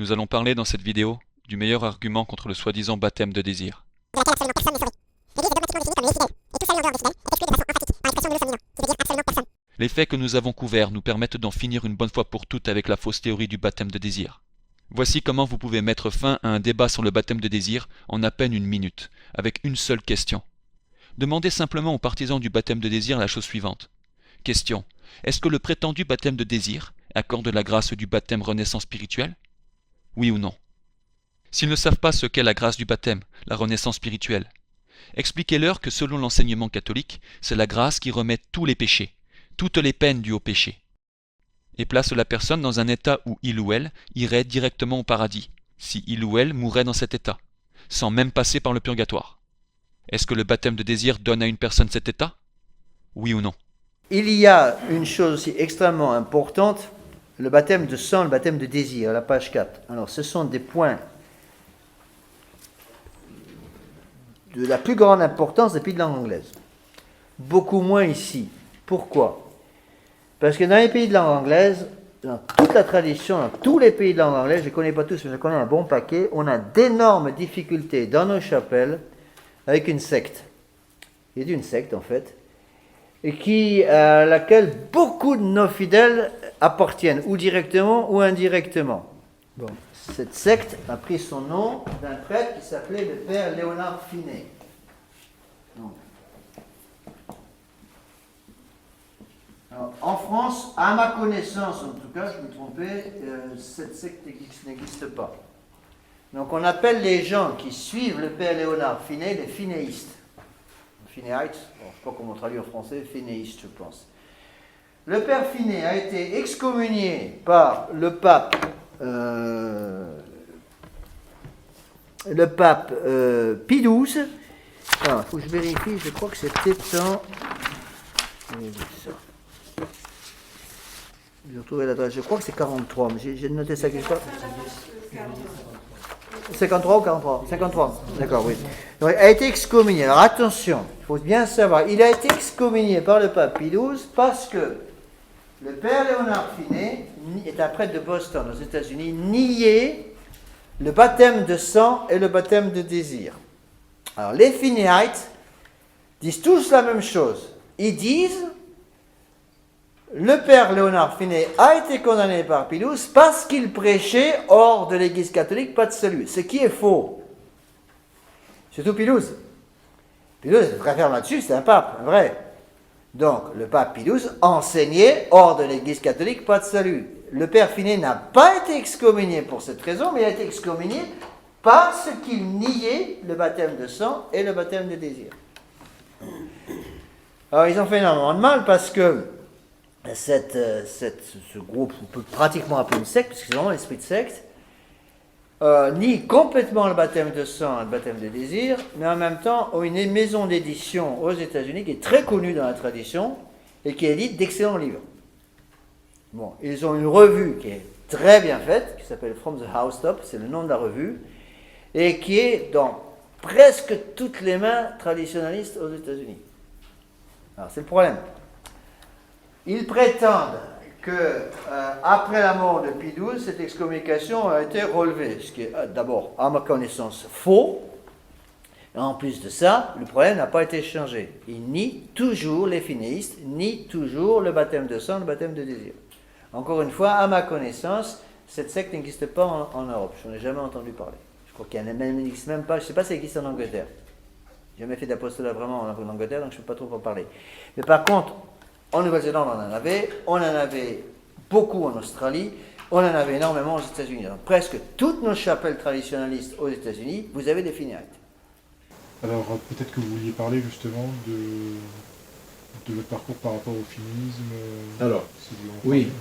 Nous allons parler dans cette vidéo du meilleur argument contre le soi-disant baptême de désir. Les faits que nous avons couverts nous permettent d'en finir une bonne fois pour toutes avec la fausse théorie du baptême de désir. Voici comment vous pouvez mettre fin à un débat sur le baptême de désir en à peine une minute, avec une seule question. Demandez simplement aux partisans du baptême de désir la chose suivante. Question. Est-ce que le prétendu baptême de désir accorde la grâce du baptême renaissance spirituelle? Oui ou non? S'ils ne savent pas ce qu'est la grâce du baptême, la renaissance spirituelle, expliquez-leur que selon l'enseignement catholique, c'est la grâce qui remet tous les péchés, toutes les peines dues au péché, et place la personne dans un état où il ou elle irait directement au paradis, si il ou elle mourrait dans cet état, sans même passer par le purgatoire. Est-ce que le baptême de désir donne à une personne cet état? Oui ou non? Il y a une chose aussi extrêmement importante, le baptême de sang, le baptême de désir, à la page 4. Alors, ce sont des points de la plus grande importance des pays de langue anglaise. Beaucoup moins ici. Pourquoi? Parce que dans les pays de langue anglaise, dans toute la tradition, dans tous les pays de langue anglaise, je ne les connais pas tous, mais je connais un bon paquet, on a d'énormes difficultés dans nos chapelles avec une secte. Il y a une secte, en fait, et à laquelle beaucoup de nos fidèles appartiennent, ou directement ou indirectement. Bon. Cette secte a pris son nom d'un prêtre qui s'appelait le père Léonard Finet. Alors, en France, à ma connaissance, en tout cas, je me trompais, cette secte n'existe pas. Donc on appelle les gens qui suivent le père Léonard Finet les finéistes. Finéites, bon, je ne sais pas comment traduire en français, finéiste, je pense. Le père Finet a été excommunié par le pape Pie XII. Alors, il faut que je vérifie, je crois que c'était en... J'ai retrouvé l'adresse, je crois que c'est 43, mais j'ai noté ça quelque part. 53 ou 43? 53, d'accord, oui. Donc, il a été excommunié. Alors attention, il faut bien savoir, il a été excommunié par le pape Pie XII parce que le père Léonard Finet est un prêtre de Boston, aux États-Unis, niait le baptême de sang et le baptême de désir. Alors les Finéites disent tous la même chose. Ils disent le père Léonard Finet a été condamné par Pie XII parce qu'il prêchait hors de l'Église catholique pas de salut. Ce qui est faux. Surtout Pie XII. Pie XII est très ferme là-dessus, c'est un pape, vrai. Donc, le pape Pie XII enseignait hors de l'Église catholique pas de salut. Le père Finet n'a pas été excommunié pour cette raison, mais il a été excommunié parce qu'il niait le baptême de sang et le baptême de désir. Alors, ils ont fait énormément de mal parce que ce groupe, on peut pratiquement appeler une secte, parce que c'est vraiment l'esprit de secte, nie complètement le baptême de sang et le baptême de désir, mais en même temps ont une maison d'édition aux États-Unis qui est très connue dans la tradition et qui édite d'excellents livres. Bon, ils ont une revue qui est très bien faite, qui s'appelle From the Housetop, c'est le nom de la revue, et qui est dans presque toutes les mains traditionnalistes aux États-Unis. Alors, c'est le problème. Ils prétendent que après la mort de Pie XII, cette excommunication a été relevée, ce qui est d'abord, à ma connaissance, faux. Et en plus de ça, le problème n'a pas été changé. Ils nient toujours, les finéistes, nient toujours le baptême de sang, le baptême de désir. Encore une fois, à ma connaissance, cette secte n'existe pas en Europe. Je n'en ai jamais entendu parler. Je crois qu'il n'existe même pas, je ne sais pas si ça existe en Angleterre. J'ai jamais fait d'apostolat vraiment en Angleterre, donc je ne peux pas trop en parler. Mais par contre, en Nouvelle-Zélande, on en avait beaucoup en Australie, on en avait énormément aux États-Unis. Donc, presque toutes nos chapelles traditionnalistes aux États-Unis, vous avez des Finéites. Alors, peut-être que vous vouliez parler justement de votre parcours par rapport au finisme. Alors, si vous oui,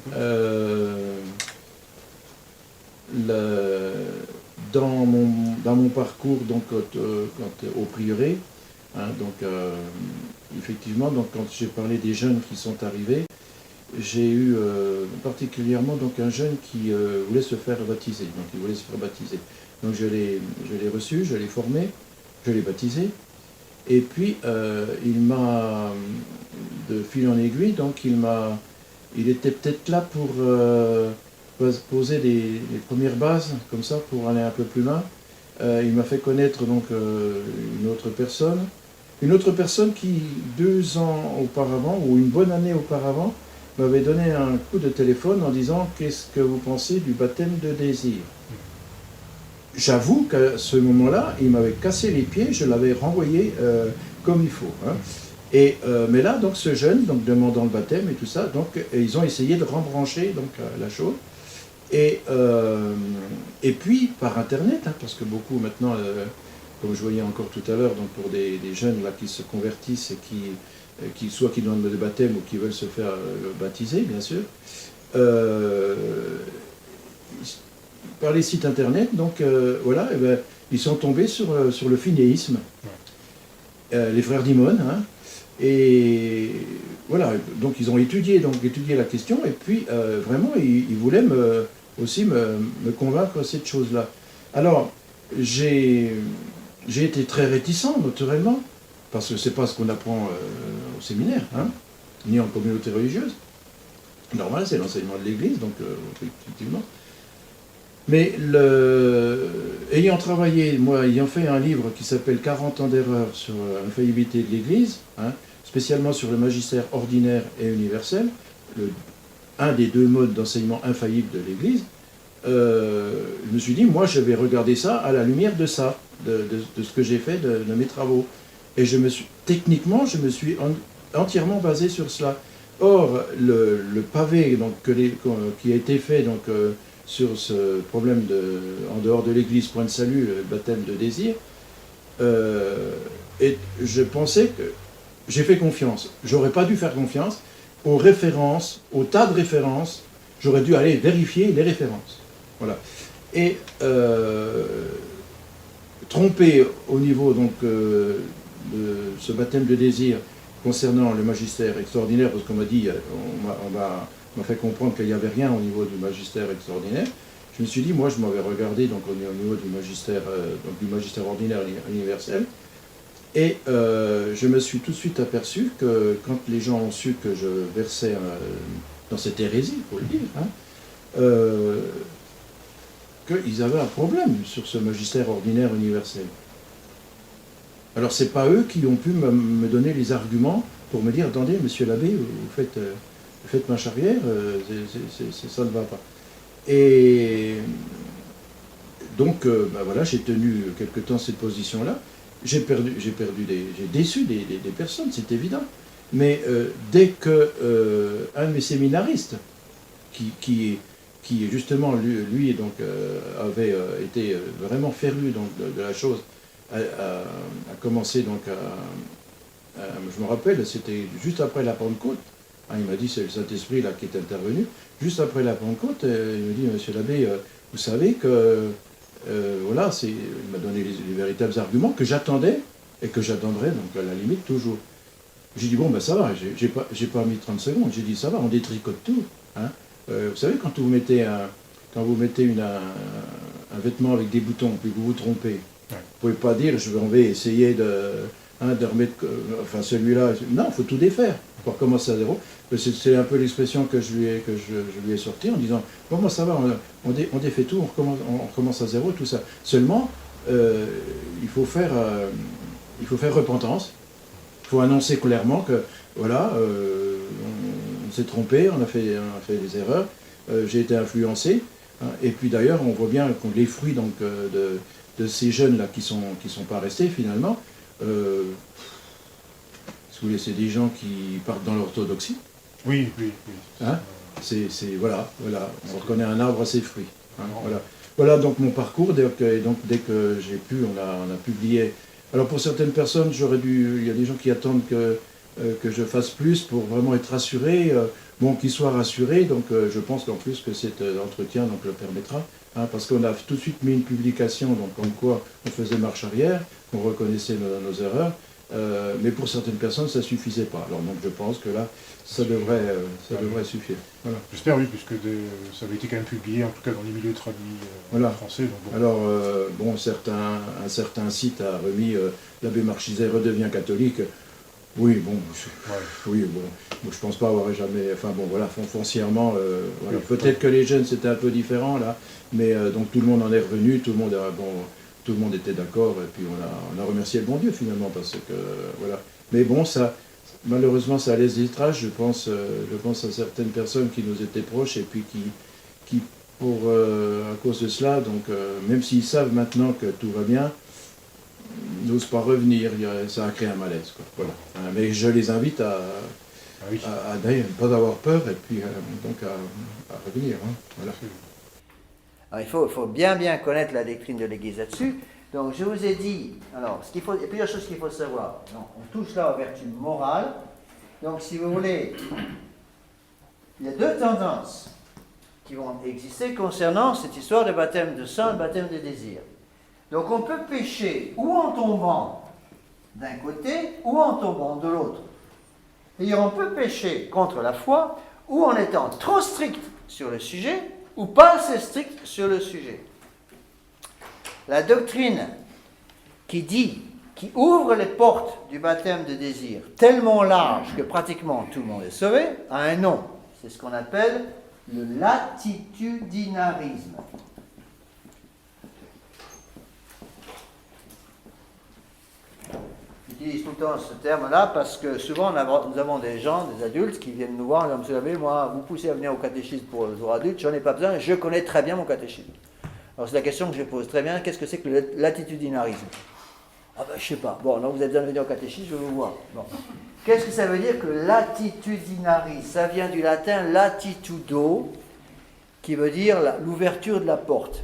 dans mon parcours donc, au prieuré, hein, donc, effectivement, donc, quand j'ai parlé des jeunes qui sont arrivés, j'ai eu particulièrement donc, un jeune qui voulait se faire baptiser. Donc, il voulait se faire baptiser. Donc, je l'ai reçu, je l'ai formé, je l'ai baptisé. Et puis, il m'a, de fil en aiguille, donc il était peut-être là poser les premières bases, comme ça, pour aller un peu plus loin. Il m'a fait connaître donc une autre personne qui, 2 ans auparavant, ou une bonne année auparavant, m'avait donné un coup de téléphone en disant « Qu'est-ce que vous pensez du baptême de désir ?» J'avoue qu'à ce moment-là, il m'avait cassé les pieds, je l'avais renvoyé comme il faut. Hein. Mais là, donc, ce jeune, donc, demandant le baptême et tout ça, donc, ils ont essayé de rembrancher donc, la chose. Et puis, par Internet, hein, parce que beaucoup maintenant, comme je voyais encore tout à l'heure, donc pour des jeunes là, qui se convertissent et soit qui demandent le baptême ou qui veulent se faire baptiser, bien sûr, par les sites Internet, donc voilà, ben, ils sont tombés sur le finéisme, les frères Dimon, hein, et voilà, donc ils ont étudié la question, et puis vraiment, ils voulaient aussi me convaincre de cette chose-là. Alors, j'ai été très réticent, naturellement, parce que c'est pas ce qu'on apprend au séminaire, hein, ni en communauté religieuse. Normal, c'est l'enseignement de l'Église, donc effectivement. Mais ayant travaillé, moi, ayant fait un livre qui s'appelle 40 ans d'erreur sur l'infaillibilité de l'Église, hein, spécialement sur le magistère ordinaire et universel, un des 2 modes d'enseignement infaillible de l'Église, je me suis dit, moi, je vais regarder ça à la lumière de ça, de ce que j'ai fait, de mes travaux. Et techniquement, je me suis entièrement basé sur cela. Or, le pavé donc, qui a été fait donc, sur ce problème en dehors de l'Église, point de salut, le baptême de désir, et je pensais que j'ai fait confiance. J'aurais pas dû faire confiance aux références, au tas de références. J'aurais dû aller vérifier les références. Voilà. Et trompé au niveau donc, de ce baptême de désir concernant le magistère extraordinaire, parce qu'on m'a dit, on m'a fait comprendre qu'il n'y avait rien au niveau du magistère extraordinaire. Je me suis dit, moi, je m'avais regardé donc, au niveau du magistère ordinaire universel, et je me suis tout de suite aperçu que quand les gens ont su que je versais dans cette hérésie, il faut le dire, hein, qu'ils avaient un problème sur ce magistère ordinaire universel. Alors, ce n'est pas eux qui ont pu me donner les arguments pour me dire, attendez, monsieur l'abbé, vous faites marche arrière, ça ne va pas. Et donc, ben voilà, j'ai tenu quelque temps cette position-là. J'ai déçu des personnes, c'est évident. Mais dès que un de mes séminaristes, qui justement, lui donc, avait été vraiment féru donc, de la chose, a commencé donc je me rappelle, c'était juste après la Pentecôte. Hein, il m'a dit, c'est le Saint-Esprit là qui est intervenu. Juste après la Pentecôte, il me dit, monsieur l'abbé, vous savez que, voilà, il m'a donné les véritables arguments que j'attendais et que j'attendrai, donc à la limite, toujours. J'ai dit, bon, ben ça va, j'ai pas mis 30 secondes. J'ai dit, ça va, on détricote tout. Hein. Vous savez, quand vous mettez un vêtement avec des boutons, puis vous vous trompez, vous ne pouvez pas dire, je vais essayer de remettre, enfin celui-là, non, il faut tout défaire, pour recommencer à zéro. C'est un peu l'expression que je lui ai sortie en disant, bon, moi ça va, on défait tout, on recommence à zéro, tout ça. Seulement, il faut faire repentance, il faut annoncer clairement que, voilà, on s'est trompé, on a fait des erreurs, j'ai été influencé, hein, et puis d'ailleurs, on voit bien que les fruits donc, de ces jeunes-là qui sont pas restés finalement, si vous voulez, c'est des gens qui partent dans l'orthodoxie. Oui. Hein, voilà, on reconnaît un arbre à ses fruits. Hein, voilà donc mon parcours, dès que j'ai pu, on a publié. Alors pour certaines personnes, il y a des gens qui attendent que je fasse plus pour vraiment être rassuré, qu'ils soient rassurés, donc je pense qu'en plus que cet entretien donc, le permettra, hein, parce qu'on a tout de suite mis une publication, donc comme quoi on faisait marche arrière, on reconnaissait nos erreurs, mais pour certaines personnes ça ne suffisait pas. Alors donc je pense que là, ça devrait suffire. Voilà. J'espère, oui, puisque ça avait été quand même publié, en tout cas dans les milieux traduits français. Donc bon. Alors, un certain site a remis l'abbé Marchiset redevient catholique. Oui, bon, Ouais. oui, bon, moi, je pense pas avoir jamais, enfin bon, voilà, foncièrement, voilà. Oui. Peut-être que les jeunes c'était un peu différent là, mais donc tout le monde en est revenu, tout le monde tout le monde était d'accord, et puis on a remercié le bon Dieu finalement, parce que, voilà. Mais bon, ça, malheureusement, ça laisse des traces, je pense à certaines personnes qui nous étaient proches, et puis qui à cause de cela, donc, même s'ils savent maintenant que tout va bien, n'osent pas revenir, ça a créé un malaise, quoi. Voilà. Mais je les invite Ah oui. d'ailleurs, ne pas avoir peur, et puis donc à revenir, hein. Voilà. Alors, il faut bien connaître la doctrine de l'Église là-dessus. Donc, je vous ai dit, alors, il y a plusieurs choses qu'il faut savoir. Donc, on touche là aux vertus morales. Donc, si vous voulez, il y a deux tendances qui vont exister concernant cette histoire de baptême de sang et de baptême de désir. Donc, on peut pécher ou en tombant d'un côté ou en tombant de l'autre. Et on peut pécher contre la foi ou en étant trop strict sur le sujet ou pas assez strict sur le sujet. La doctrine qui ouvre les portes du baptême de désir tellement large que pratiquement tout le monde est sauvé, a un nom. C'est ce qu'on appelle le latitudinarisme. J'utilise tout le temps ce terme-là parce que souvent nous avons des gens, des adultes qui viennent nous voir et disent, vous savez, moi, vous poussez à venir au catéchisme pour les adultes, j'en ai pas besoin, je connais très bien mon catéchisme. Alors c'est la question que je pose très bien, qu'est-ce que c'est que le latitudinarisme? Ah ben je sais pas, bon, donc vous avez besoin de venir au catéchisme, je vais vous voir. Bon. Qu'est-ce que ça veut dire que latitudinarisme? Ça vient du latin latitudo, qui veut dire l'ouverture de la porte.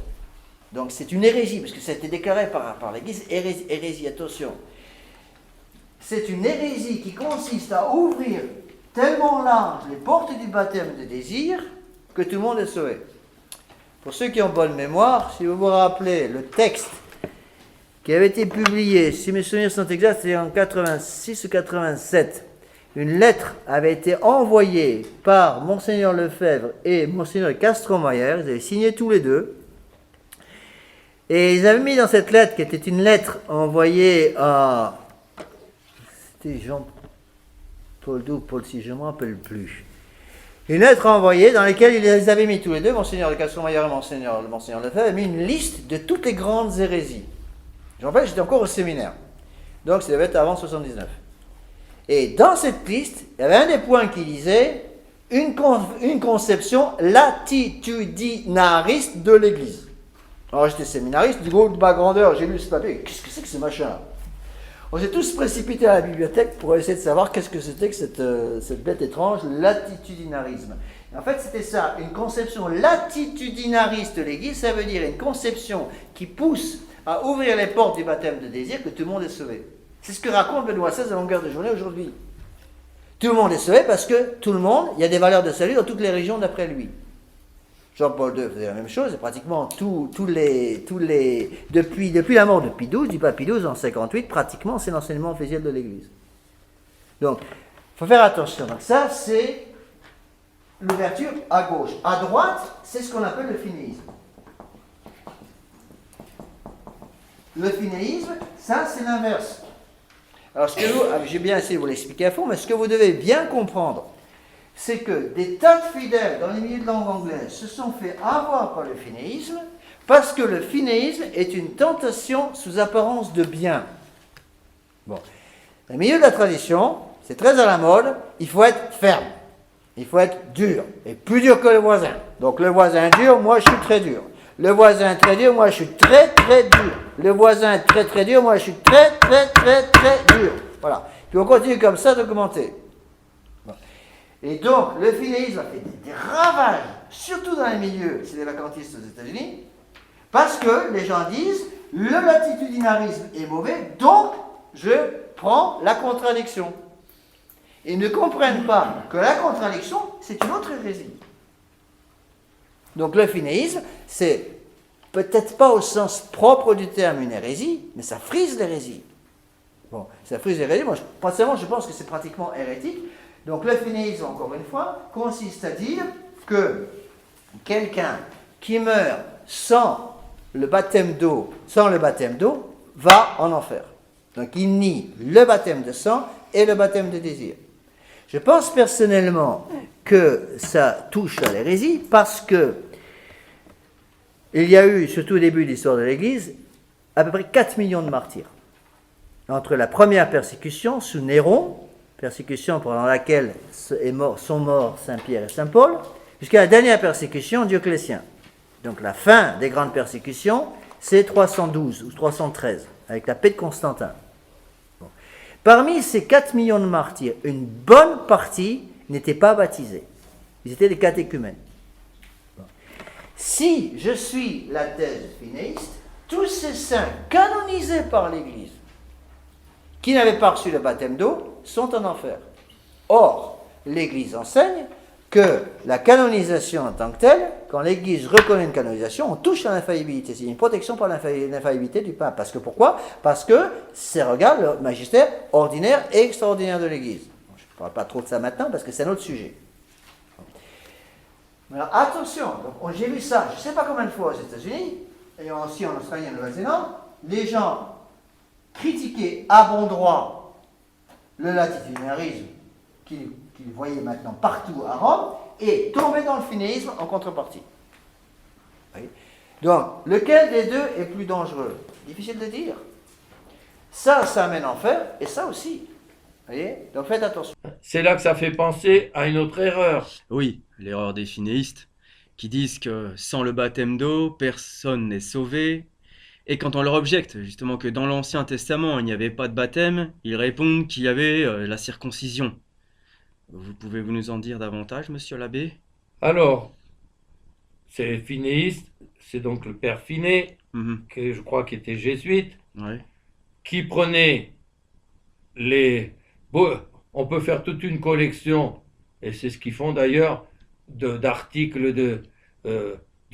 Donc c'est une hérésie, parce que ça a été déclaré par l'Église, hérésie, attention. C'est une hérésie qui consiste à ouvrir tellement large les portes du baptême de désir que tout le monde est sauvé. Pour ceux qui ont bonne mémoire, si vous vous rappelez le texte qui avait été publié, si mes souvenirs sont exacts, c'est en 86 ou 87, une lettre avait été envoyée par Monseigneur Lefebvre et Monseigneur Castromayer, ils avaient signé tous les deux, et ils avaient mis dans cette lettre, qui était une lettre envoyée à... C'était Jean-Paul II, Paul VI, je ne me rappelle plus. Une lettre envoyée dans laquelle ils les avaient mis tous les deux, Monseigneur de Castromayer et Monseigneur Lefebvre, avaient mis une liste de toutes les grandes hérésies. Je me rappelle, j'étais encore au séminaire. Donc, ça devait être avant 79. Et dans cette liste, il y avait un des points qui disait une conception latitudinariste de l'Église. Alors, j'étais séminariste, du gros de bas grandeur, j'ai lu ce papier. Qu'est-ce que c'est que ce machin-là? On s'est tous précipités à la bibliothèque pour essayer de savoir qu'est-ce que c'était que cette bête étrange, latitudinarisme. Et en fait, c'était ça, une conception latitudinariste de l'Église, ça veut dire une conception qui pousse à ouvrir les portes du baptême de désir, que tout le monde est sauvé. C'est ce que raconte Benoît XVI à longueur de journée aujourd'hui. Tout le monde est sauvé parce que tout le monde, il y a des valeurs de salut dans toutes les régions d'après lui. Jean-Paul II faisait la même chose, et pratiquement depuis la mort de Pie XII, du pape Pie XII en 58, pratiquement c'est l'enseignement officiel de l'Église. Donc, il faut faire attention. Donc ça, c'est l'ouverture à gauche. À droite, c'est ce qu'on appelle le finéisme. Le finéisme, ça c'est l'inverse. Alors, j'ai bien essayé de vous l'expliquer à fond, mais ce que vous devez bien comprendre, c'est que des tas de fidèles dans les milieux de langue anglaise se sont fait avoir par le finéisme, parce que le finéisme est une tentation sous apparence de bien. Bon. Dans les milieux de la tradition, c'est très à la mode, il faut être ferme, il faut être dur, et plus dur que le voisin. Donc le voisin dur, moi je suis très dur. Le voisin très dur, moi je suis très très dur. Le voisin très très dur, moi je suis très très très très dur. Voilà. Puis on continue comme ça d'augmenter. Bon. Et donc le finéisme a fait des ravages, surtout dans les milieux, c'est les vacantistes aux États-Unis, parce que les gens disent le latitudinarisme est mauvais, donc je prends la contradiction. Ils ne comprennent pas que la contradiction, c'est une autre hérésie. Donc le finéisme, c'est peut-être pas au sens propre du terme une hérésie, mais ça frise l'hérésie. Bon, ça frise l'hérésie, moi personnellement je pense que c'est pratiquement hérétique. Donc le finéisme, encore une fois, consiste à dire que quelqu'un qui meurt sans le baptême d'eau va en enfer. Donc il nie le baptême de sang et le baptême de désir. Je pense personnellement que ça touche à l'hérésie parce que il y a eu, surtout au début de l'histoire de l'Église, à peu près 4 millions de martyrs. Entre la première persécution sous Néron, persécution pendant laquelle sont morts Saint Pierre et Saint Paul, jusqu'à la dernière persécution, Dioclétien. Donc la fin des grandes persécutions, c'est 312 ou 313, avec la paix de Constantin. Bon. Parmi ces 4 millions de martyrs, une bonne partie n'étaient pas baptisés. Ils étaient des catéchumènes. Bon. Si je suis la thèse finéiste, tous ces saints canonisés par l'Église, qui n'avaient pas reçu le baptême d'eau, sont en enfer. Or, l'Église enseigne que la canonisation en tant que telle, quand l'Église reconnaît une canonisation, on touche à l'infaillibilité. C'est une protection par l'infaillibilité du pape. Parce que pourquoi? Parce que ça regarde le magistère ordinaire et extraordinaire de l'Église. Je ne parle pas trop de ça maintenant parce que c'est un autre sujet. Alors attention, j'ai vu ça, je ne sais pas combien de fois aux États-Unis, et aussi en Australie et en Nouvelle-Zélande, les gens critiquaient à bon droit le latitudinarisme qu'ils voyaient maintenant partout à Rome et tombaient dans le finéisme en contrepartie. Oui. Donc, lequel des deux est plus dangereux? Difficile de dire. Ça amène en enfer et ça aussi. Vous voyez? Donc faites attention. C'est là que ça fait penser à une autre erreur. Oui, l'erreur des finéistes, qui disent que sans le baptême d'eau, personne n'est sauvé. Et quand on leur objecte justement que dans l'Ancien Testament, il n'y avait pas de baptême, ils répondent qu'il y avait la circoncision. Pouvez-vous nous en dire davantage, monsieur l'abbé? Alors, ces finéistes, c'est donc le père Finet, qui je crois qui était jésuite, Ouais. qui prenait les... Bon, on peut faire toute une collection, et c'est ce qu'ils font d'ailleurs, d'articles de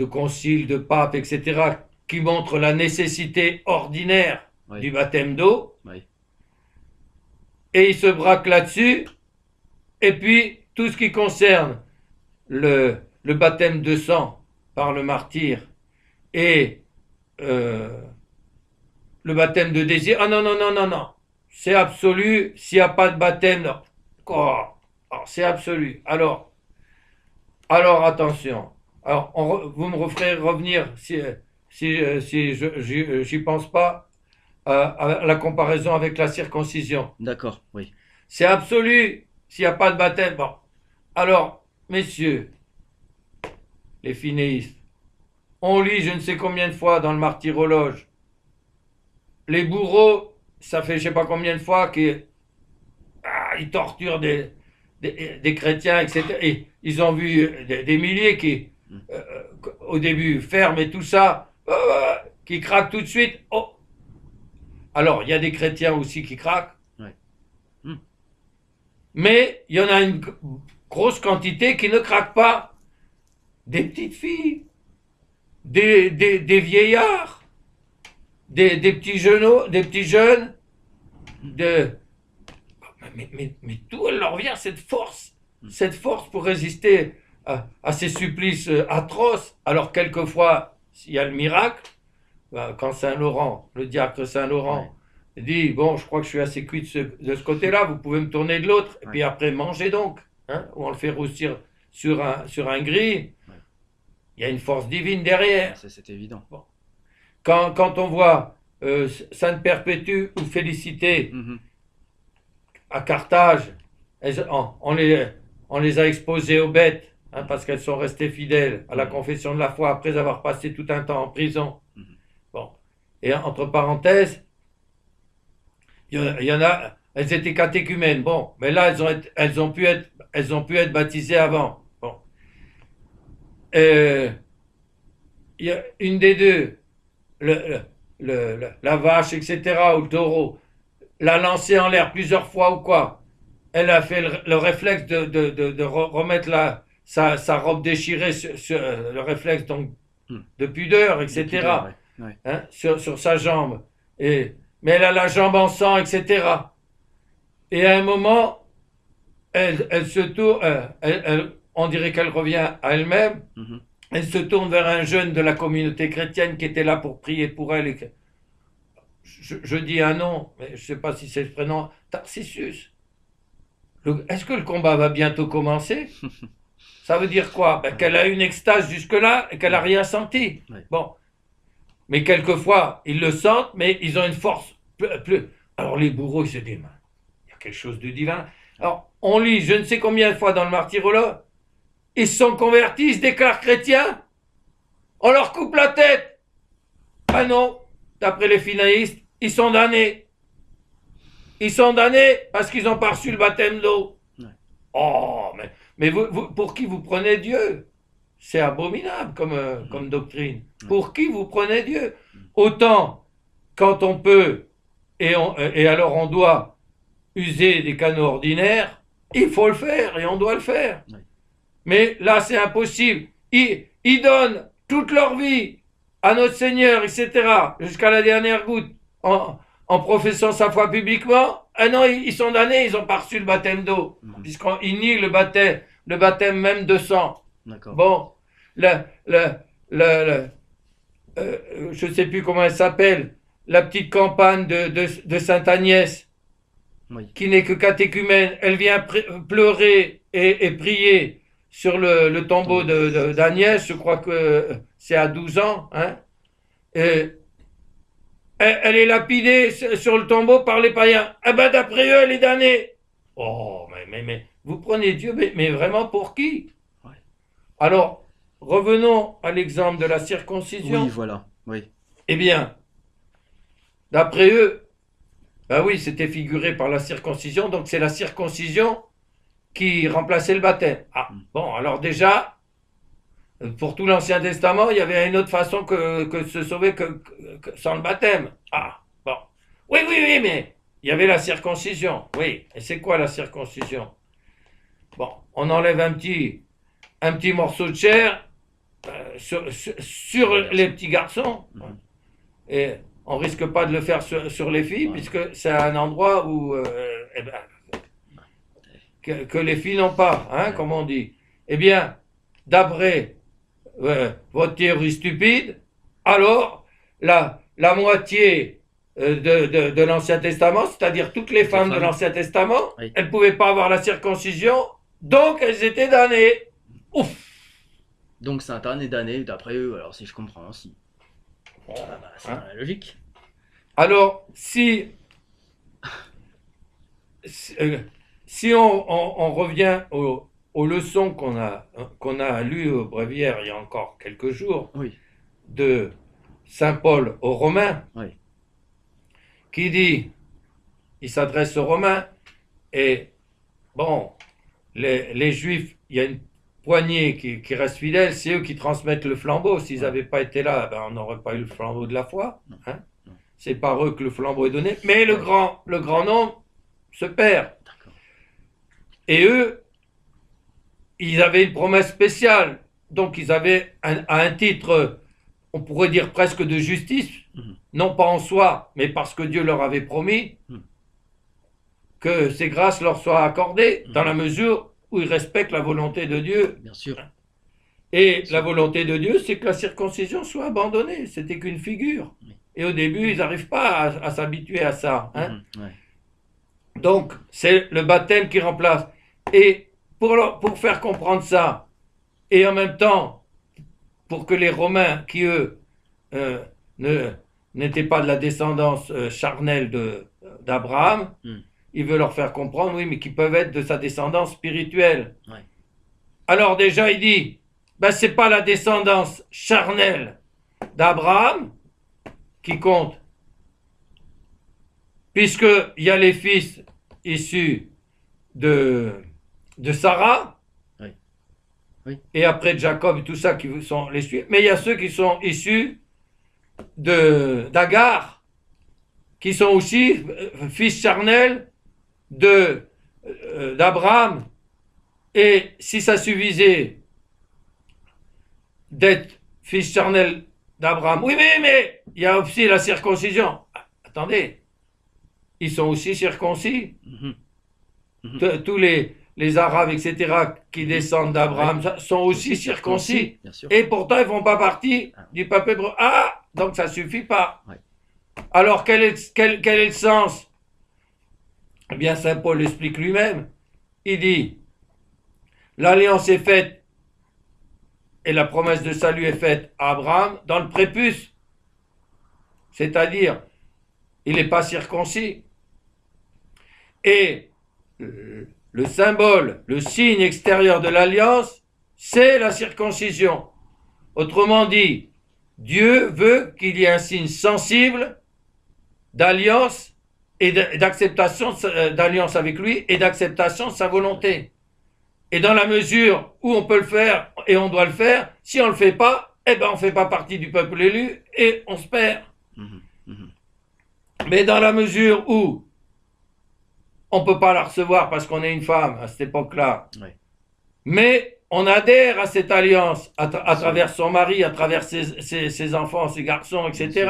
conciles, de papes, etc., qui montrent la nécessité ordinaire Ouais. du baptême d'eau, Ouais. et ils se braquent là-dessus, et puis tout ce qui concerne le baptême de sang par le martyr et le baptême de désir, ah non, non, non, non, non, c'est absolu, s'il n'y a pas de baptême, non. Oh, c'est absolu. Alors attention. Alors, vous me referez revenir, si j'y pense pas, à la comparaison avec la circoncision. D'accord, oui. C'est absolu, s'il n'y a pas de baptême. Bon. Alors, messieurs, les finéistes, on lit je ne sais combien de fois dans le martyrologe, les bourreaux, ça fait je ne sais pas combien de fois qu'ils torturent des chrétiens, etc. Et ils ont vu des milliers qui, au début, ferment et tout ça, qui craquent tout de suite. Oh. Alors, il y a des chrétiens aussi qui craquent. Ouais. Mais il y en a une grosse quantité qui ne craquent pas. Des petites filles, des vieillards, des petits jeunes, mais d'où elle leur vient cette force pour résister à ces supplices atroces. Alors quelquefois, il y a le miracle, quand Saint-Laurent, le diacre Saint-Laurent, dit, bon, je crois que je suis assez cuit de ce côté-là, vous pouvez me tourner de l'autre, et puis après, mangez donc, hein, ou on le fait roussir sur un gris. Il y a une force divine derrière. Ça, c'est évident. Bon. Quand on voit Sainte Perpétue ou Félicité à Carthage, on les a exposées aux bêtes, hein, parce qu'elles sont restées fidèles à la confession de la foi après avoir passé tout un temps en prison. Bon. Et entre parenthèses, il y en a, elles étaient catéchumènes. Bon, mais là, elles ont pu être baptisées avant. Bon. Il y a une des deux, la vache, etc., ou le taureau, l'a lancé en l'air plusieurs fois ou quoi. Elle a fait le réflexe de remettre sa robe déchirée sur le réflexe donc, de pudeur, etc., hein, sur sa jambe. Mais elle a la jambe en sang, etc. Et à un moment, elle se tourne, on dirait qu'elle revient à elle-même. Elle se tourne vers un jeune de la communauté chrétienne qui était là pour prier pour elle. je dis un nom, mais je ne sais pas si c'est le prénom, Tarcissus. Est-ce que le combat va bientôt commencer? Ça veut dire quoi? Ben, qu'elle a une extase jusque-là et qu'elle n'a rien senti. Ouais. Bon. Mais quelquefois, ils le sentent, mais ils ont une force plus. Alors les bourreaux, ils se disent, il y a quelque chose de divin. Alors, on lit je ne sais combien de fois dans le martyrologe, ils se sont convertis, ils se déclarent chrétiens, on leur coupe la tête. Ah non, d'après les finaïstes, ils sont damnés. Ils sont damnés parce qu'ils n'ont pas reçu le baptême d'eau. Ouais. Oh, mais vous, pour qui vous prenez Dieu? C'est abominable comme doctrine. Pour qui vous prenez Dieu? Autant, quand on peut, et alors on doit user des canaux ordinaires, il faut le faire et on doit le faire. Ouais. Mais là, c'est impossible. Ils donnent toute leur vie à notre Seigneur, etc., jusqu'à la dernière goutte, en professant sa foi publiquement. Ah non, ils sont damnés, ils n'ont pas reçu le baptême d'eau, puisqu'ils nient le baptême même de sang. D'accord. Bon, je ne sais plus comment elle s'appelle, la petite campagne de Sainte Agnès, Oui. qui n'est que catéchumène, elle vient pleurer et prier sur le tombeau d'Agnès, je crois que c'est à 12 ans, hein. Elle est lapidée sur le tombeau par les païens. Ah ben d'après eux, elle est damnée. Oh, mais vous prenez Dieu, mais vraiment pour qui? Ouais. Alors, revenons à l'exemple de la circoncision. Oui, voilà. Oui. Eh bien, d'après eux, ben oui, c'était figuré par la circoncision, donc c'est la circoncision qui remplaçait le baptême. Ah, bon, alors déjà, pour tout l'Ancien Testament, il y avait une autre façon que de se sauver que sans le baptême. Ah, bon. Oui, mais il y avait la circoncision. Oui, et c'est quoi la circoncision? Bon, on enlève un petit morceau de chair sur les petits garçons. Et on risque pas de le faire sur les filles, puisque c'est un endroit où que les filles n'ont pas, hein, comme on dit. Eh bien, d'après votre théorie stupide, alors la moitié de l'Ancien Testament, c'est-à-dire toutes les femmes de l'Ancien Testament, Oui. elles ne pouvaient pas avoir la circoncision, donc elles étaient damnées. Ouf! Donc Sainte Anne est damnée, d'après eux, alors si je comprends aussi. Bon, C'est hein. dans la logique. Alors, si on revient aux leçons qu'on a lues au bréviaire il y a encore quelques jours, Oui. de Saint Paul aux Romains, Oui. qui dit, il s'adresse aux Romains, et bon, les Juifs, il y a une poignée qui reste fidèle, c'est eux qui transmettent le flambeau. S'ils n'avaient pas été là, ben, on n'aurait pas eu le flambeau de la foi. Hein. C'est par eux que le flambeau est donné, mais le grand nombre se perd. D'accord. Et eux, ils avaient une promesse spéciale, donc ils avaient un titre, on pourrait dire presque de justice, non pas en soi, mais parce que Dieu leur avait promis que ces grâces leur soient accordées, dans la mesure où ils respectent la volonté de Dieu. Bien sûr. Et la volonté de Dieu, c'est que la circoncision soit abandonnée, c'était qu'une figure. Et au début, ils n'arrivent pas à s'habituer à ça. Hein. Ouais. Donc, c'est le baptême qui remplace. Et pour faire comprendre ça, et en même temps, pour que les Romains, qui eux n'étaient pas de la descendance charnelle d'Abraham, il veut leur faire comprendre, oui, mais qu'ils peuvent être de sa descendance spirituelle. Ouais. Alors déjà, il dit, ben, c'est pas la descendance charnelle d'Abraham qui compte, puisqu'il y a les fils issus de Sarah, et après de Jacob et tout ça qui sont les suivants, mais il y a ceux qui sont issus d'Agar, qui sont aussi fils charnels d'Abraham. Et si ça suffisait d'être fils charnel d'Abraham, oui, mais il y a aussi la circoncision. Attendez, ils sont aussi circoncis. Tous les Arabes, etc., qui descendent d'Abraham sont aussi circoncis. Bien sûr. Et pourtant, ils ne font pas partie du peuple hébreu. Ah, donc ça ne suffit pas. Ouais. Alors quel est le sens? Eh bien, saint Paul l'explique lui-même. Il dit, l'alliance est faite et la promesse de salut est faite à Abraham dans le prépuce. C'est-à-dire, il n'est pas circoncis. Et le symbole, le signe extérieur de l'alliance, c'est la circoncision. Autrement dit, Dieu veut qu'il y ait un signe sensible d'alliance et d'acceptation d'alliance avec lui et d'acceptation de sa volonté. Et dans la mesure où on peut le faire et on doit le faire, si on ne le fait pas, eh ben on ne fait pas partie du peuple élu et on se perd. Mais dans la mesure où on ne peut pas la recevoir parce qu'on est une femme à cette époque-là, mais on adhère à cette alliance à travers son mari, à travers ses enfants, ses garçons, etc.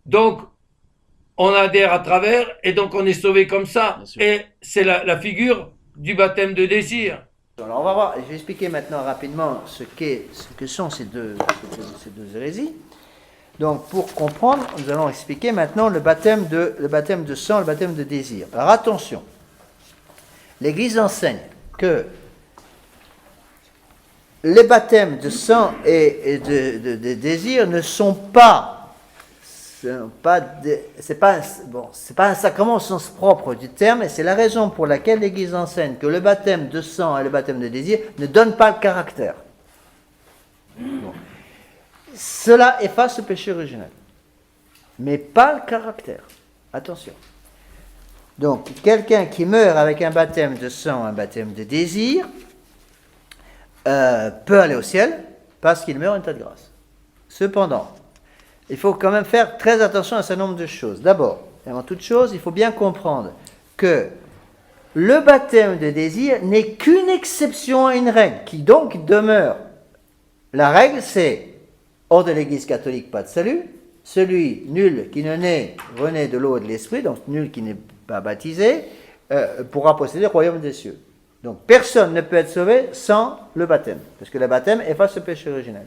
Donc, on adhère à travers et donc on est sauvé comme ça. Et c'est la figure du baptême de désir. Alors on va voir, je vais expliquer maintenant rapidement ce que sont ces deux hérésies. Donc pour comprendre, nous allons expliquer maintenant le baptême de sang, le baptême de désir. Alors attention, l'Église enseigne que les baptêmes de sang et de désir ne sont pas c'est pas un sacrement au sens propre du terme, et c'est la raison pour laquelle l'Église enseigne que le baptême de sang et le baptême de désir ne donnent pas le caractère. Bon. Cela efface le péché originel, mais pas le caractère. Attention. Donc, quelqu'un qui meurt avec un baptême de sang, un baptême de désir, peut aller au ciel parce qu'il meurt en état de grâce. Cependant, il faut quand même faire très attention à un certain nombre de choses. D'abord, avant toute chose, il faut bien comprendre que le baptême de désir n'est qu'une exception à une règle, qui donc demeure. La règle, c'est, hors de l'Église catholique, pas de salut. Celui, nul qui ne naît, renaît de l'eau et de l'esprit, donc nul qui n'est pas baptisé, pourra posséder le royaume des cieux. Donc personne ne peut être sauvé sans le baptême, parce que le baptême efface le péché originel.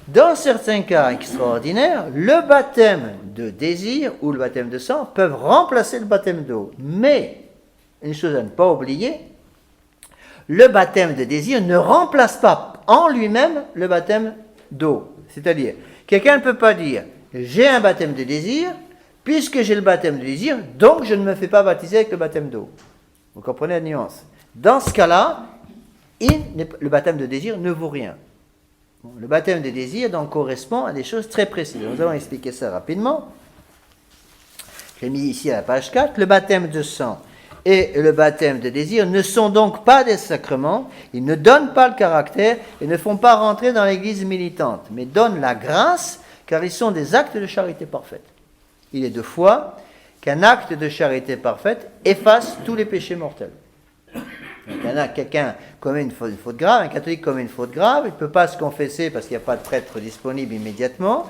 Dans certains cas extraordinaires, le baptême de désir ou le baptême de sang peuvent remplacer le baptême d'eau. Mais, une chose à ne pas oublier, le baptême de désir ne remplace pas en lui-même le baptême d'eau. C'est-à-dire, quelqu'un ne peut pas dire « j'ai un baptême de désir, puisque j'ai le baptême de désir, donc je ne me fais pas baptiser avec le baptême d'eau ». Vous comprenez la nuance? Dans ce cas-là, le baptême de désir ne vaut rien. Bon, le baptême de désir donc correspond à des choses très précises. Nous allons expliquer ça rapidement. J'ai mis ici à la page 4. Le baptême de sang et le baptême de désir ne sont donc pas des sacrements, ils ne donnent pas le caractère et ne font pas rentrer dans l'Église militante, mais donnent la grâce car ils sont des actes de charité parfaite. Il est de foi qu'un acte de charité parfaite efface tous les péchés mortels. Quelqu'un commet une faute grave, un catholique commet une faute grave, il ne peut pas se confesser parce qu'il n'y a pas de prêtre disponible immédiatement.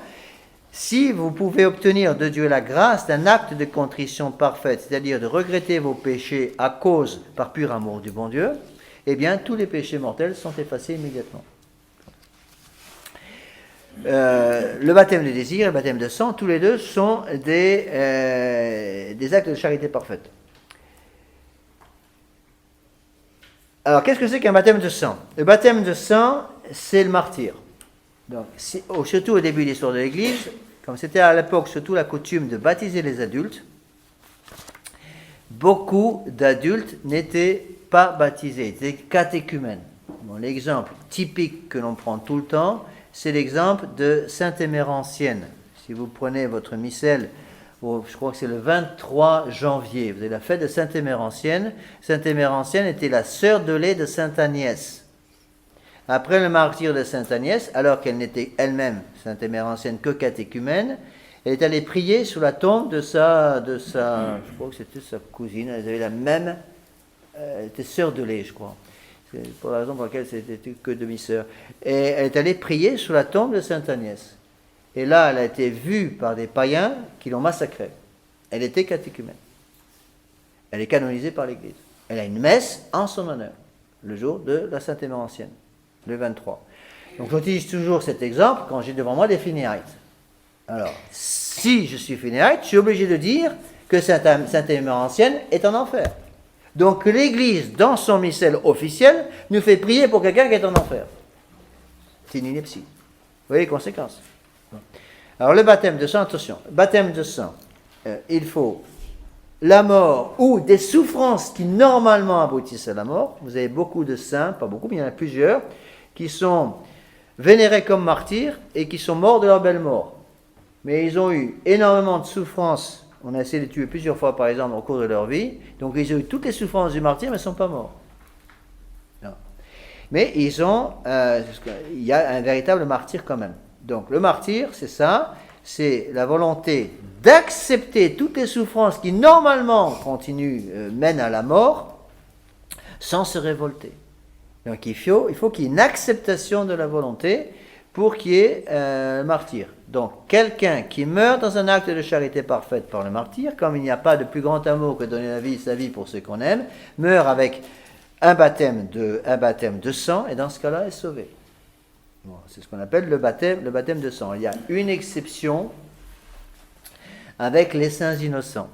Si vous pouvez obtenir de Dieu la grâce d'un acte de contrition parfaite, c'est-à-dire de regretter vos péchés à cause, par pur amour du bon Dieu, eh bien tous les péchés mortels sont effacés immédiatement. Le baptême de désir et le baptême de sang, tous les deux sont des actes de charité parfaite. Alors, qu'est-ce que c'est qu'un baptême de sang? Le baptême de sang, c'est le martyre. Donc, surtout au début de l'histoire de l'Église, comme c'était à l'époque surtout la coutume de baptiser les adultes, beaucoup d'adultes n'étaient pas baptisés, étaient catéchumènes. Bon, l'exemple typique que l'on prend tout le temps, c'est l'exemple de Sainte Émérantienne. Si vous prenez votre missel, je crois que c'est le 23 janvier, vous avez la fête de Sainte Émérantienne. Sainte Émérantienne était la sœur de lait de Sainte Agnès. Après le martyre de Sainte Agnès, alors qu'elle n'était elle-même, Sainte Émérantienne, que catéchumène, elle est allée prier sur la tombe de sa je crois que c'était sa cousine, elle avait la même, elle était sœur de lait, je crois. C'est pour la raison pour laquelle c'était que demi-sœur. Et elle est allée prier sur la tombe de Sainte Agnès. Et là, elle a été vue par des païens qui l'ont massacrée. Elle était catéchumène. Elle est canonisée par l'Église. Elle a une messe en son honneur, le jour de la Sainte Émérantienne, le 23. Donc j'utilise toujours cet exemple quand j'ai devant moi des finéites. Alors, si je suis Fénéite, je suis obligé de dire que Sainte-Marie-Ancienne est en enfer. Donc l'Église, dans son missel officiel, nous fait prier pour quelqu'un qui est en enfer. C'est une ineptie. Vous voyez les conséquences. Alors le baptême de sang, attention, baptême de sang, il faut la mort ou des souffrances qui normalement aboutissent à la mort. Vous avez beaucoup de saints, pas beaucoup, mais il y en a plusieurs, qui sont vénérés comme martyrs et qui sont morts de leur belle mort. Mais ils ont eu énormément de souffrances. On a essayé de les tuer plusieurs fois, par exemple, au cours de leur vie. Donc, ils ont eu toutes les souffrances du martyr, mais ils ne sont pas morts. Non. Mais ils ont... il y a un véritable martyr quand même. Donc, le martyr, c'est ça. C'est la volonté d'accepter toutes les souffrances qui, normalement, mènent à la mort, sans se révolter. Donc, il faut qu'il y ait une acceptation de la volonté pour qu'il y ait martyr. Donc, quelqu'un qui meurt dans un acte de charité parfaite par le martyr, comme il n'y a pas de plus grand amour que donner sa vie pour ceux qu'on aime, meurt avec un baptême de sang, et dans ce cas-là, est sauvé. Bon, c'est ce qu'on appelle le baptême de sang. Il y a une exception avec les saints innocents.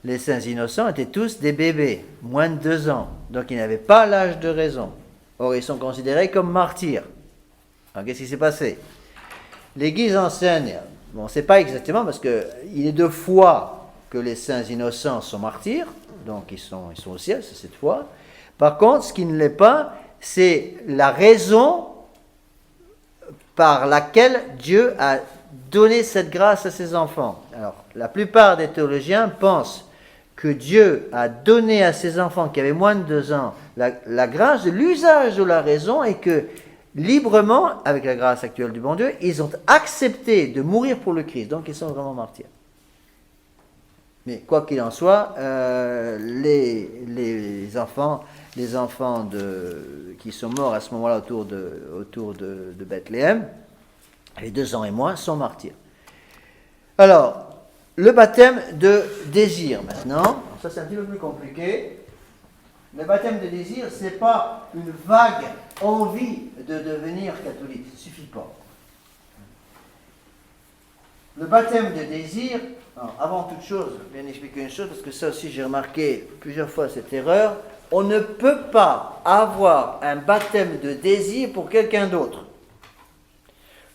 Les saints innocents étaient tous des bébés, moins de 2 ans, donc ils n'avaient pas l'âge de raison. Or, ils sont considérés comme martyrs. Alors, qu'est-ce qui s'est passé? L'Église enseigne, bon, on ne sait pas exactement, parce qu'il est 2 fois que les saints innocents sont martyrs, donc ils sont au ciel, c'est cette fois. Par contre, ce qui ne l'est pas, c'est la raison par laquelle Dieu a donné cette grâce à ses enfants. Alors, la plupart des théologiens pensent que Dieu a donné à ses enfants qui avaient moins de 2 ans la grâce de l'usage de la raison, et que librement, avec la grâce actuelle du bon Dieu, ils ont accepté de mourir pour le Christ. Donc, ils sont vraiment martyrs. Mais quoi qu'il en soit, les enfants qui sont morts à ce moment-là autour de Bethléem, les 2 ans et moins, sont martyrs. Alors, le baptême de désir maintenant. Ça, c'est un petit peu plus compliqué. Le baptême de désir, ce n'est pas une vague envie de devenir catholique. Ça ne suffit pas. Le baptême de désir, alors, avant toute chose, je viens expliquer une chose, parce que ça aussi j'ai remarqué plusieurs fois cette erreur. On ne peut pas avoir un baptême de désir pour quelqu'un d'autre.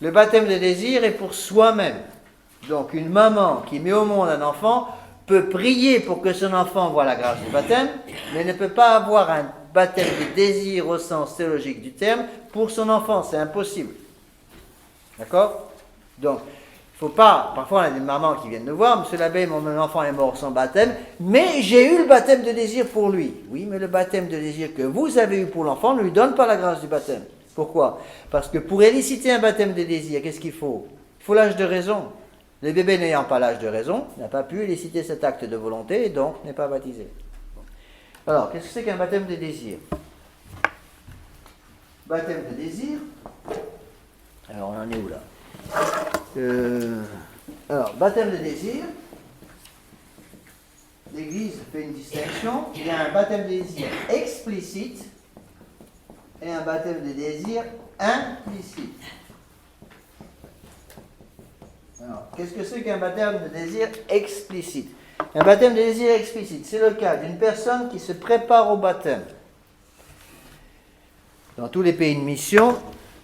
Le baptême de désir est pour soi-même. Donc une maman qui met au monde un enfant peut prier pour que son enfant voie la grâce du baptême, mais ne peut pas avoir un baptême de désir au sens théologique du terme pour son enfant, c'est impossible. D'accord? Donc, il ne faut pas, parfois on a des mamans qui viennent nous voir, monsieur l'abbé, mon enfant est mort sans baptême, mais j'ai eu le baptême de désir pour lui. Oui, mais le baptême de désir que vous avez eu pour l'enfant ne lui donne pas la grâce du baptême. Pourquoi? Parce que pour éliciter un baptême de désir, qu'est-ce qu'il faut? Il faut l'âge de raison. Le bébé n'ayant pas l'âge de raison n'a pas pu éliciter cet acte de volonté et donc n'est pas baptisé. Alors, qu'est-ce que c'est qu'un baptême de désir? Baptême de désir. Alors, on en est où là? Alors, baptême de désir. L'Église fait une distinction. Il y a un baptême de désir explicite et un baptême de désir implicite. Alors, qu'est-ce que c'est qu'un baptême de désir explicite? Un baptême de désir explicite, c'est le cas d'une personne qui se prépare au baptême. Dans tous les pays de mission,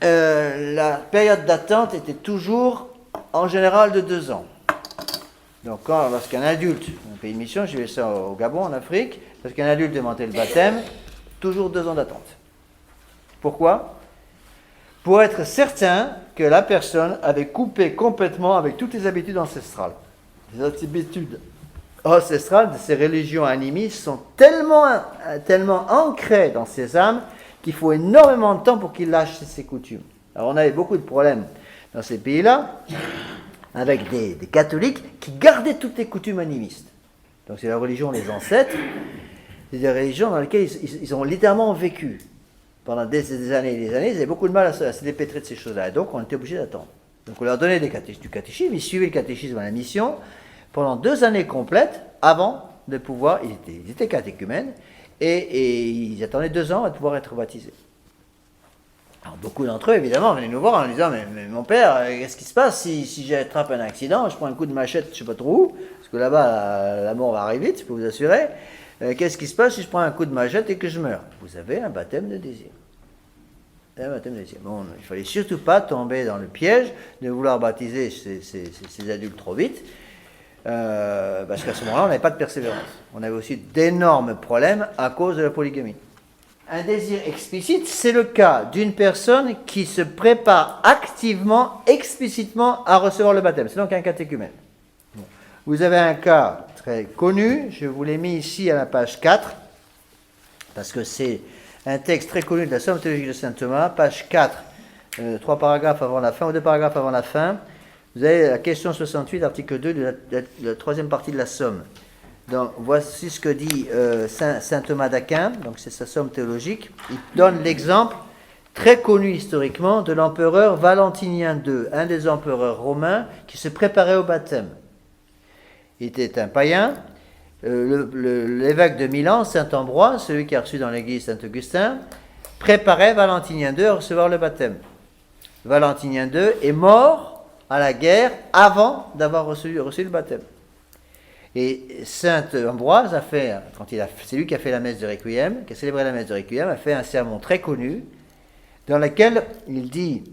la période d'attente était toujours, en général, de 2 ans. Donc, lorsqu'un adulte, dans un pays de mission, j'ai vu ça au Gabon, en Afrique, lorsqu'un adulte demandait le baptême, toujours 2 ans d'attente. Pourquoi? Pour être certain que la personne avait coupé complètement avec toutes les habitudes ancestrales. Les habitudes ancestrales de ces religions animistes sont tellement ancrées dans ces âmes qu'il faut énormément de temps pour qu'ils lâchent ces coutumes. Alors on avait beaucoup de problèmes dans ces pays-là avec des catholiques qui gardaient toutes les coutumes animistes. Donc c'est la religion des ancêtres, c'est des religions dans lesquelles ils ont littéralement vécu. Pendant des années et des années, ils avaient beaucoup de mal à se dépêtrer de ces choses-là. Et donc, on était obligé d'attendre. Donc, on leur donnait du catéchisme. Ils suivaient le catéchisme à la mission pendant 2 années complètes avant de pouvoir... Ils étaient catéchumènes et ils attendaient 2 ans à pouvoir être baptisés. Alors, beaucoup d'entre eux, évidemment, venaient nous voir en disant mais mon père, qu'est-ce qui se passe si j'attrape un accident, je prends un coup de machette, je ne sais pas trop où, parce que là-bas, la mort va arriver vite, je peux vous assurer. Qu'est-ce qui se passe si je prends un coup de machette et que je meurs? Vous avez un baptême de désir. Un baptême de désir. Bon, il ne fallait surtout pas tomber dans le piège de vouloir baptiser ces adultes trop vite, parce qu'à ce moment-là, on n'avait pas de persévérance. On avait aussi d'énormes problèmes à cause de la polygamie. Un désir explicite, c'est le cas d'une personne qui se prépare activement, explicitement à recevoir le baptême. C'est donc un catéchumène. Bon. Vous avez un cas très connu, je vous l'ai mis ici à la page 4, parce que c'est un texte très connu de la Somme théologique de saint Thomas, page 4, 3 paragraphes avant la fin, ou 2 paragraphes avant la fin. Vous avez la question 68, article 2 de la troisième partie de la Somme. Donc, voici ce que dit saint Thomas d'Aquin, donc c'est sa somme théologique. Il donne l'exemple très connu historiquement de l'empereur Valentinien II, un des empereurs romains qui se préparait au baptême. Il était un païen. L'évêque de Milan, saint Ambroise, celui qui a reçu dans l'église saint Augustin, préparait Valentinien II à recevoir le baptême. Valentinien II est mort à la guerre avant d'avoir reçu le baptême. Et saint Ambroise a fait, c'est lui qui a fait la messe de Requiem, qui a célébré la messe de Requiem, a fait un sermon très connu, dans lequel il dit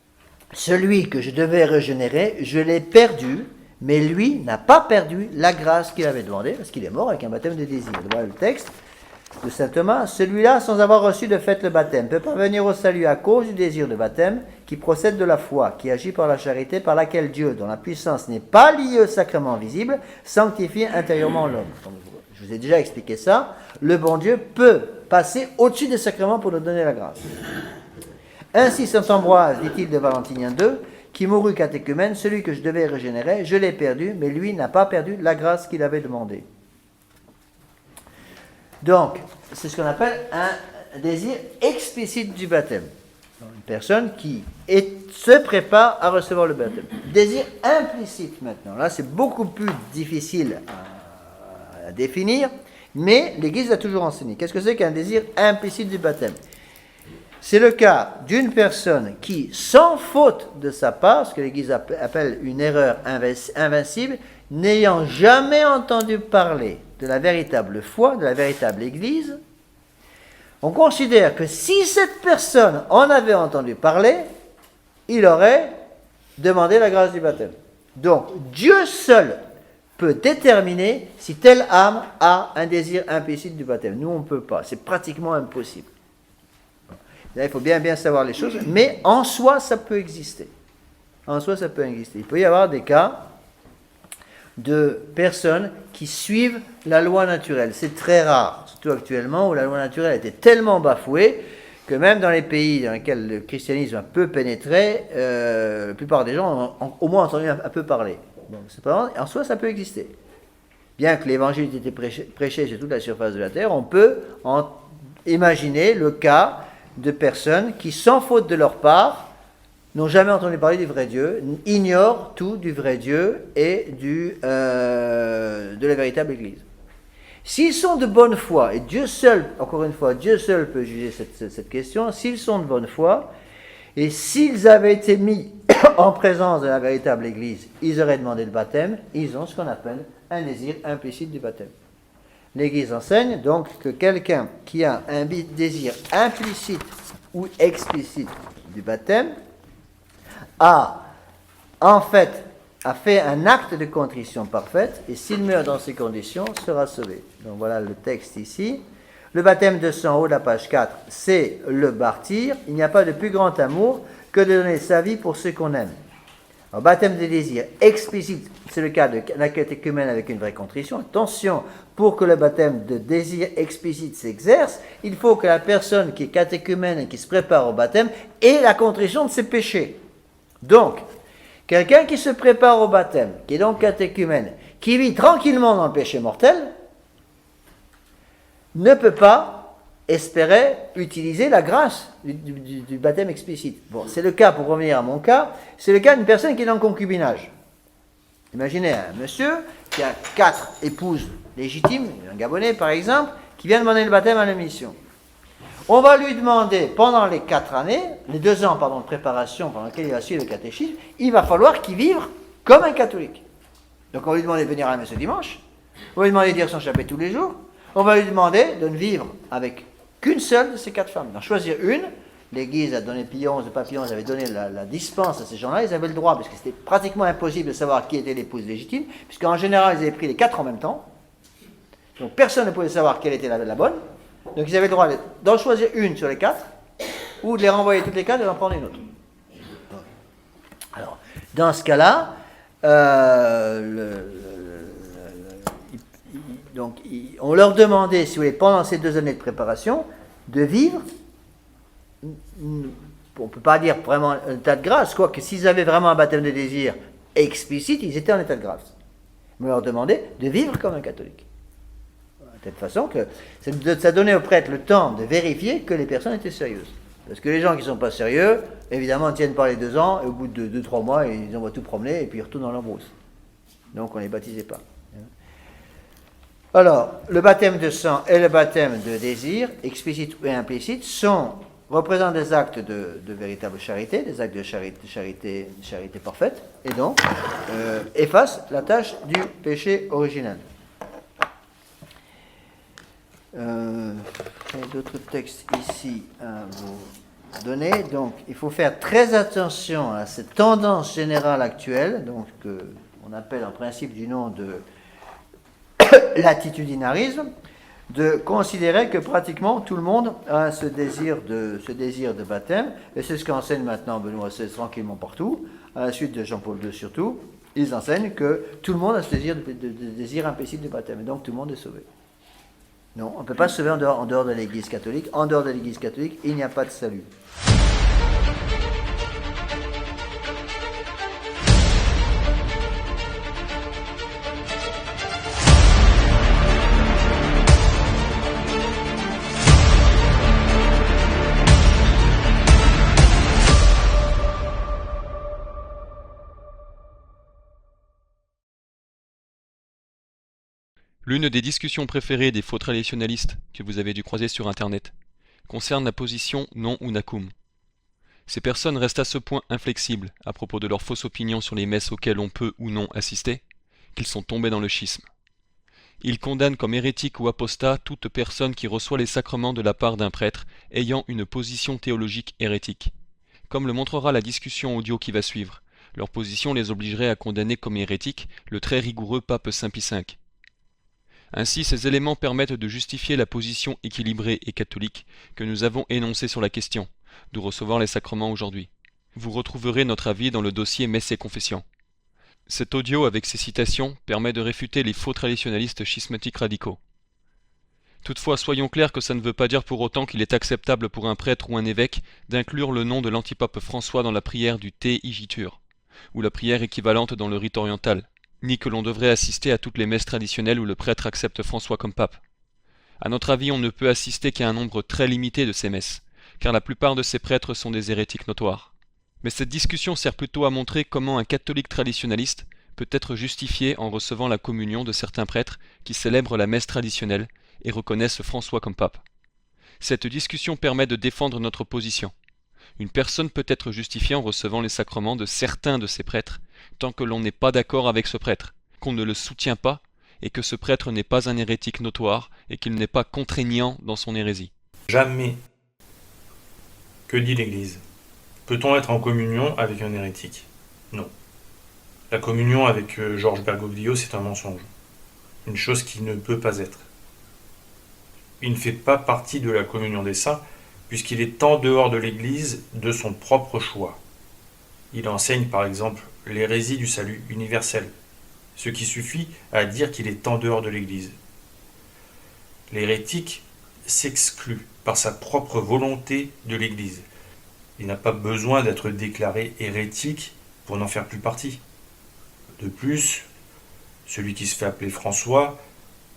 « Celui que je devais régénérer, je l'ai perdu, mais lui n'a pas perdu la grâce qu'il avait demandée, parce qu'il est mort avec un baptême de désir. » Voilà le texte de saint Thomas. « Celui-là, sans avoir reçu de fait le baptême, peut parvenir au salut à cause du désir de baptême, qui procède de la foi, qui agit par la charité, par laquelle Dieu, dont la puissance n'est pas liée au sacrement visible, sanctifie intérieurement l'homme. » Je vous ai déjà expliqué ça. Le bon Dieu peut passer au-dessus des sacrements pour nous donner la grâce. Ainsi, saint Ambroise, dit-il de Valentinien II, qui mourut catéchumène, celui que je devais régénérer, je l'ai perdu, mais lui n'a pas perdu la grâce qu'il avait demandée. Donc, c'est ce qu'on appelle un désir explicite du baptême. Une personne qui se prépare à recevoir le baptême. Désir implicite maintenant. Là, c'est beaucoup plus difficile à définir, mais l'Église a toujours enseigné. Qu'est-ce que c'est qu'un désir implicite du baptême? C'est le cas d'une personne qui, sans faute de sa part, ce que l'Église appelle une erreur invincible, n'ayant jamais entendu parler de la véritable foi, de la véritable Église, on considère que si cette personne en avait entendu parler, il aurait demandé la grâce du baptême. Donc, Dieu seul peut déterminer si telle âme a un désir implicite du baptême. Nous, on ne peut pas. C'est pratiquement impossible. Là, il faut bien savoir les choses, mais en soi, ça peut exister. En soi, ça peut exister. Il peut y avoir des cas de personnes qui suivent la loi naturelle. C'est très rare, surtout actuellement, où la loi naturelle a été tellement bafouée que même dans les pays dans lesquels le christianisme a peu pénétré, la plupart des gens ont au moins entendu un peu parler. Bon, c'est pas vrai. En soi, ça peut exister. Bien que l'évangile ait été prêché sur toute la surface de la terre, on peut imaginer le cas de personnes qui, sans faute de leur part, n'ont jamais entendu parler du vrai Dieu, ignorent tout du vrai Dieu et de la véritable Église. S'ils sont de bonne foi, et Dieu seul, encore une fois, Dieu seul peut juger cette question, s'ils sont de bonne foi, et s'ils avaient été mis en présence de la véritable Église, ils auraient demandé le baptême, ils ont ce qu'on appelle un désir implicite du baptême. L'Église enseigne donc que quelqu'un qui a un désir implicite ou explicite du baptême a fait un acte de contrition parfaite et s'il meurt dans ces conditions, sera sauvé. Donc voilà le texte ici. Le baptême de sang, haut de la page 4, c'est le martyr. Il n'y a pas de plus grand amour que de donner sa vie pour ceux qu'on aime. Alors, baptême de désir explicite, c'est le cas d'un catéchumène avec une vraie contrition. Attention, pour que le baptême de désir explicite s'exerce, il faut que la personne qui est catéchumène et qui se prépare au baptême ait la contrition de ses péchés. Donc, quelqu'un qui se prépare au baptême, qui est donc catéchumène, qui vit tranquillement dans le péché mortel, ne peut pas espérer utiliser la grâce du baptême explicite. Bon, c'est le cas, pour revenir à mon cas, c'est le cas d'une personne qui est dans le concubinage. Imaginez un monsieur qui a 4 épouses légitimes, un Gabonais par exemple, qui vient demander le baptême à la mission. On va lui demander, pendant les 4 années, les 2 ans pardon, de préparation pendant lesquels il va suivre le catéchisme, il va falloir qu'il vive comme un catholique. Donc on va lui demander de venir à la messe le dimanche, on va lui demander de dire son chapelet tous les jours, on va lui demander de ne vivre avec qu'une seule de ces 4 femmes, d'en choisir une. L'Église a donné Pie XI, le pape Pie XI avait donné la dispense à ces gens-là, ils avaient le droit, parce que c'était pratiquement impossible de savoir qui était l'épouse légitime, puisqu'en général ils avaient pris les 4 en même temps, donc personne ne pouvait savoir quelle était la bonne, donc ils avaient le droit d'en choisir une sur les 4, ou de les renvoyer toutes les 4 et d'en prendre une autre. Alors, dans ce cas-là, on leur demandait, si vous voulez, pendant ces 2 années de préparation, de vivre, on ne peut pas dire vraiment un état de grâce, quoique s'ils avaient vraiment un baptême de désir explicite, ils étaient en état de grâce. Mais on leur demandait de vivre comme un catholique. De telle façon que ça donnait aux prêtres le temps de vérifier que les personnes étaient sérieuses. Parce que les gens qui ne sont pas sérieux, évidemment, ne tiennent pas les 2 ans, et au bout de 2-3 mois, ils envoient tout promener, et puis ils retournent dans leur brousse. Donc on ne les baptisait pas. Alors, le baptême de sang et le baptême de désir, explicite et implicite, représentent des actes de véritable charité, des actes de charité parfaite, et donc effacent la tâche du péché originel. J'ai d'autres textes ici à vous donner. Donc, il faut faire très attention à cette tendance générale actuelle, donc qu'on appelle en principe du nom de l'attitudinarisme, de considérer que pratiquement tout le monde a ce désir de baptême, et c'est ce qu'enseigne maintenant Benoît XVI tranquillement partout, à la suite de Jean-Paul II surtout. Ils enseignent que tout le monde a ce désir implicite de baptême, et donc tout le monde est sauvé. Non, on ne peut pas se sauver en dehors de l'Église catholique. En dehors de l'Église catholique, il n'y a pas de salut. L'une des discussions préférées des faux traditionalistes que vous avez dû croiser sur Internet concerne la position non unacum. Ces personnes restent à ce point inflexibles à propos de leurs fausses opinions sur les messes auxquelles on peut ou non assister, qu'ils sont tombés dans le schisme. Ils condamnent comme hérétique ou apostat toute personne qui reçoit les sacrements de la part d'un prêtre ayant une position théologique hérétique. Comme le montrera la discussion audio qui va suivre, leur position les obligerait à condamner comme hérétiques le très rigoureux pape Saint Pie V. Ainsi, ces éléments permettent de justifier la position équilibrée et catholique que nous avons énoncée sur la question de recevoir les sacrements aujourd'hui. Vous retrouverez notre avis dans le dossier Messe et Confession. Cet audio avec ces citations permet de réfuter les faux traditionalistes schismatiques radicaux. Toutefois, soyons clairs que ça ne veut pas dire pour autant qu'il est acceptable pour un prêtre ou un évêque d'inclure le nom de l'antipape François dans la prière du Te Igitur, ou la prière équivalente dans le rite oriental, ni que l'on devrait assister à toutes les messes traditionnelles où le prêtre accepte François comme pape. À notre avis, on ne peut assister qu'à un nombre très limité de ces messes, car la plupart de ces prêtres sont des hérétiques notoires. Mais cette discussion sert plutôt à montrer comment un catholique traditionnaliste peut être justifié en recevant la communion de certains prêtres qui célèbrent la messe traditionnelle et reconnaissent François comme pape. Cette discussion permet de défendre notre position. Une personne peut être justifiée en recevant les sacrements de certains de ces prêtres, tant que l'on n'est pas d'accord avec ce prêtre, qu'on ne le soutient pas, et que ce prêtre n'est pas un hérétique notoire, et qu'il n'est pas contraignant dans son hérésie. Jamais. Que dit l'Église? Peut-on être en communion avec un hérétique? Non. La communion avec Georges Bergoglio, c'est un mensonge. Une chose qui ne peut pas être. Il ne fait pas partie de la communion des saints, puisqu'il est en dehors de l'Église de son propre choix. Il enseigne par exemple l'hérésie du salut universel, ce qui suffit à dire qu'il est en dehors de l'Église. L'hérétique s'exclut par sa propre volonté de l'Église. Il n'a pas besoin d'être déclaré hérétique pour n'en faire plus partie. De plus, celui qui se fait appeler François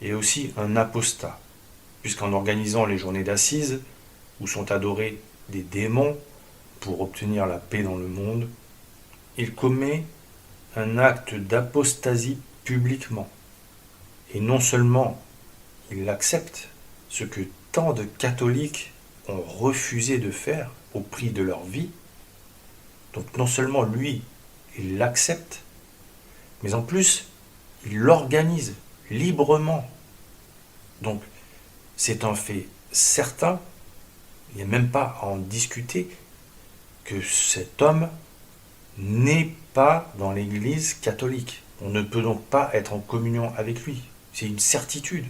est aussi un apostat, puisqu'en organisant les journées d'assises, où sont adorés des démons pour obtenir la paix dans le monde, il commet un acte d'apostasie publiquement. Et non seulement il l'accepte, ce que tant de catholiques ont refusé de faire au prix de leur vie. Donc non seulement lui, il l'accepte, mais en plus, il l'organise librement. Donc c'est un fait certain, il n'y a même pas à en discuter, que cet homme n'est pas dans l'Église catholique. On ne peut donc pas être en communion avec lui. C'est une certitude.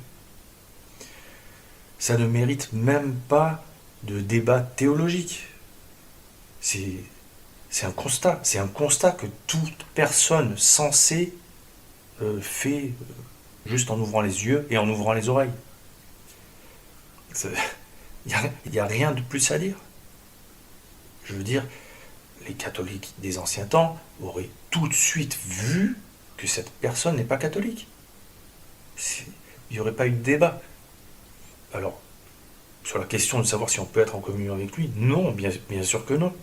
Ça ne mérite même pas de débat théologique. C'est un constat. C'est un constat que toute personne sensée fait juste en ouvrant les yeux et en ouvrant les oreilles. Il n'y a rien de plus à dire. Je veux dire, les catholiques des anciens temps auraient tout de suite vu que cette personne n'est pas catholique. Il n'y aurait pas eu de débat. Alors, sur la question de savoir si on peut être en communion avec lui, non, bien sûr que non.